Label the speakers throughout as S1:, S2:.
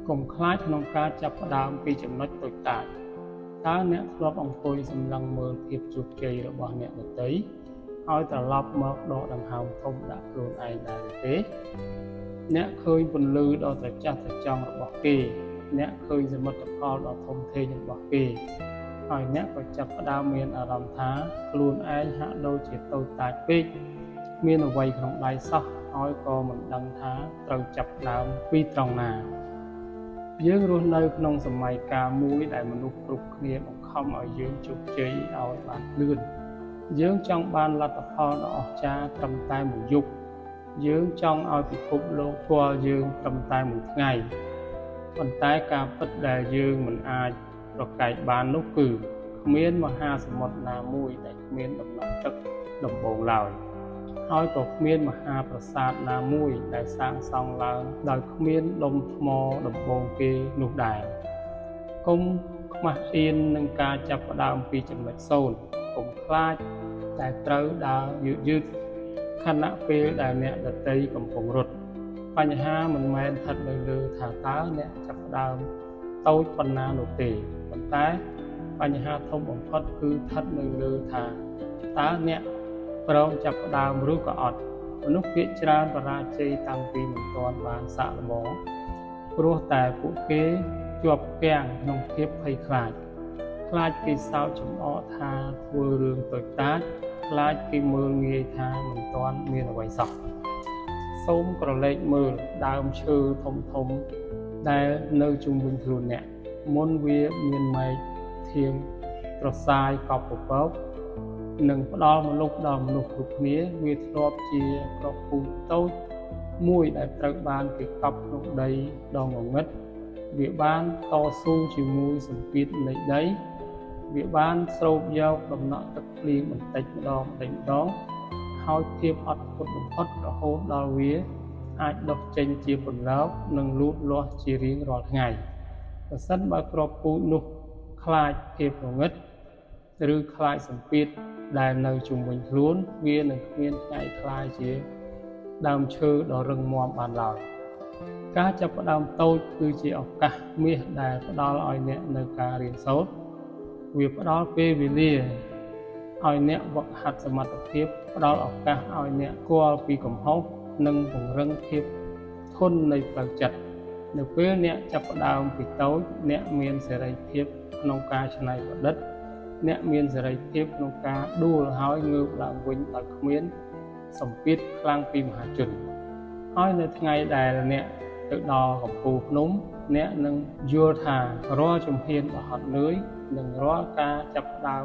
S1: កុំខ្លាចក្នុងការចាប់ផ្ដើមពីចំណុចតូចតាចតើអ្នកធ្លាប់អង្គុយសម្លឹងមើលភាពជោគជ័យរបស់អ្នកដទៃហើយត្រឡប់មកដកដង្ហើមធំដាក់ខ្លួនឯងដែរទេអ្នកឃើញពន្លឺដ៏ត្រចះត្រចង់របស់គេអ្នកឃើញសមិទ្ធផលដ៏ធំធេងរបស់គេហើយអ្នកក៏ចាប់ផ្ដើមមានអារម្មណ៍ថាខ្លួនឯងហាក់ដូចជាតូចតាចពេកមានអ្វីក្នុងដៃសោះហើយក៏មិនដឹងថាត្រូវចាប់ផ្ដើមពីត្រង់ណាយើងរស់នៅក្នុងសម័យកាលមួយដែលមនុស្សគ្រប់គ្នាបង្ខំឲ្យយើងជោគជ័យឲ្យបានលឿនយើងចង់បានលទ្ធផលដ៏អស្ចារ្យត្រឹមតែមួយយប់យើងចង់ឲ្យពិភពលោកស្គាល់យើងត្រឹមតែមួយថ្ងៃប៉ុន្តែការពិតដែលយើងមិនអាចប្រកែកបាននោះគឺគ្មានមហាសមុទ្រណាមួយដែលគ្មានដំណក់ទឹកដំបូងឡើយហើយក៏គ្មានមហាប្រាសាទណាមួយដែលសាងសង់ឡើងដោយគ្មានដុំថ្មដំបូងគេនោះដែរកុំខ្មាស់អៀននឹងការចាប់ផ្ដើមពីចំណុចសូន្យកុំខ្លាចតែត្រូវដើរយឺតខណៈពេលដែលអ្នកដទៃកំពុងរត់បញ្ហាមិនមែនស្ថិតនៅលើថាតើអ្នកចាប់ផ្ដើមតូចប៉ុណ្ណានោះទេប៉ុន្តែបញ្ហាធំបំផុតគឺស្ថិតនៅលើថាតើអ្នកព្រមចាប់ផ្ដើមឬក៏អត់មនុស្សភាគច្រើនបរាជ័យតាំងពីមិនទាន់បានសាកល្បងព្រោះតែពួកគេជាប់គាំងក្នុងភាពភ័យខ្លាចគេសើចចំអកថាធ្វើរឿងតូចតាចខ្លាចគេមើលងាយថាមិនទាន់មានអ្វីសោះសូមក្រឡេកមើលដើមឈើធំដែលនៅជុំវិញខ្លួនអ្នកមុនវាមានមែកធៀងប្រសាយកប់ពពកនិងផ្ដល់មនុស្សដល់មនុស្សគ្រប់គ្នាវាធ្លាប់ជាគ្រាប់ពូជតូចមួយដែលត្រូវបានគេកប់ក្នុងដីដ៏ងងឹតវាបានតស៊ូជាមួយសម្ពាធនៃដីវាបានស្រូបយកដំណក់ទឹកភ្លៀងបន្តិចម្ដងហើយភាពអត់ធ្មត់បំផុតរហូតដល់វាអាចដុះចេញជាពន្លកនិងលូតលាស់ជារៀងរាល់ថ្ងៃប្រសិនបើគ្រាប់ពូជនោះខ្លាចភាពងងឹតឬខ្លាចសម្ពាធដែលនៅជុំវិញខ្លួនវានឹងគ្មានថ្ងៃខ្លាយជាដើមឈើដ៏រឹងមាំបានឡើយការចាប់ផ្ដើមតូចគឺជាឱកាសមាសដែលផ្ដល់ឲ្យអ្នកនៅការរៀនសូត្រវាផ្ដល់ពេលវេលាឲ្យអ្នកវឹកហាត់សមត្ថភាពផ្ដល់ឱកាសឲ្យអ្នកស្គាល់ពីកំហុសនិងពង្រឹងភាពធន់នៃផ្លូវចិត្តនៅពេលអ្នកចាប់ផ្ដើមពីតូចអ្នកមានសេរីភាពក្នុងការច្នៃប្រឌិតអ្នកមានសេរីភាពក្នុងការដួលហើយងើបឡើងវិញដោយគ្មានសម្ពាធខ្លាំងពីមហាជនហើយនៅថ្ងៃដែលអ្នកទៅដល់កំពូលភ្នំអ្នកនឹងយល់ថារាល់ជំហានដ៏ហត់នឿយនិងរាល់ការចាប់ផ្ដើម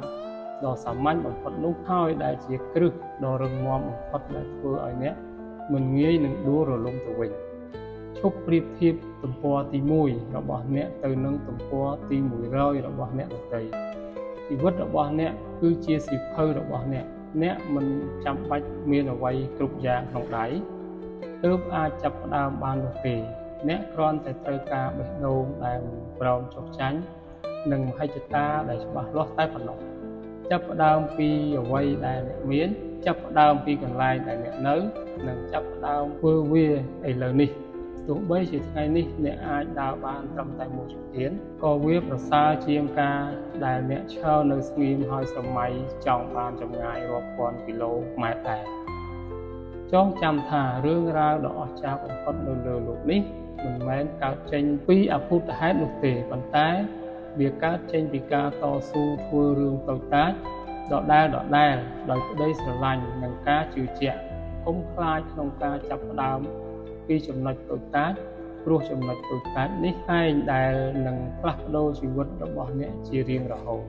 S1: ដ៏សាមញ្ញបំផុតនោះហើយដែលជាគ្រឹះដ៏រឹងមាំបំផុតដែលធ្វើឲ្យអ្នកមិនងាយនឹងដួលរលំទៅវិញឈប់ប្រៀបធៀបទំព័រទី1របស់អ្នកទៅនឹងទំព័រទី100របស់អ្នកដទៃជីវិតរបស់អ្នកគឺជាសៀវភៅរបស់អ្នកមិនចាំបាច់មានអ្វីគ្រប់យ៉ាងក្នុងដៃទើបអាចចាប់ផ្ដើមបាននោះទេអ្នកគ្រាន់តែត្រូវការបេះដូងដែលមិនព្រមចុះចាញ់និងមហិច្ឆតាដែលច្បាស់លាស់តែប៉ុណ្ណោះចាប់ផ្ដើមពីអ្វីដែលអ្នកមានចាប់ផ្ដើមពីកន្លែងដែលអ្នកនៅនិងចាប់ផ្ដើមធ្វើវាឥឡូវនេះទោះបីជាថ្ងៃនេះអ្នកអាចដើរបានត្រឹមតែមួយជំហានក៏វាប្រសើរជាងការដែលអ្នកឈរនៅស្ងៀមហើយស្រមៃចង់បានចម្ងាយរាប់ពាន់គីឡូម៉ែត្រដែរចងចាំថារឿងរ៉ាវដ៏អស្ចារ្យបំផុតនៅលើលោកនេះមិនមែនកើតចេញពីអភូតហេតុនោះទេប៉ុន្តែវាកើតចេញពីការតស៊ូធ្វើរឿងតូចតាចដដែលដោយក្តីស្រឡាញ់និងការជឿជាក់កុំខ្លាចក្នុងការចាប់ផ្ដើមពីចំណុចតូចតាចព្រោះចំណុចតូចតាចនេះឯងដែលនឹងផ្លាស់ប្ដូរជីវិតរបស់អ្នកជារៀងរហូត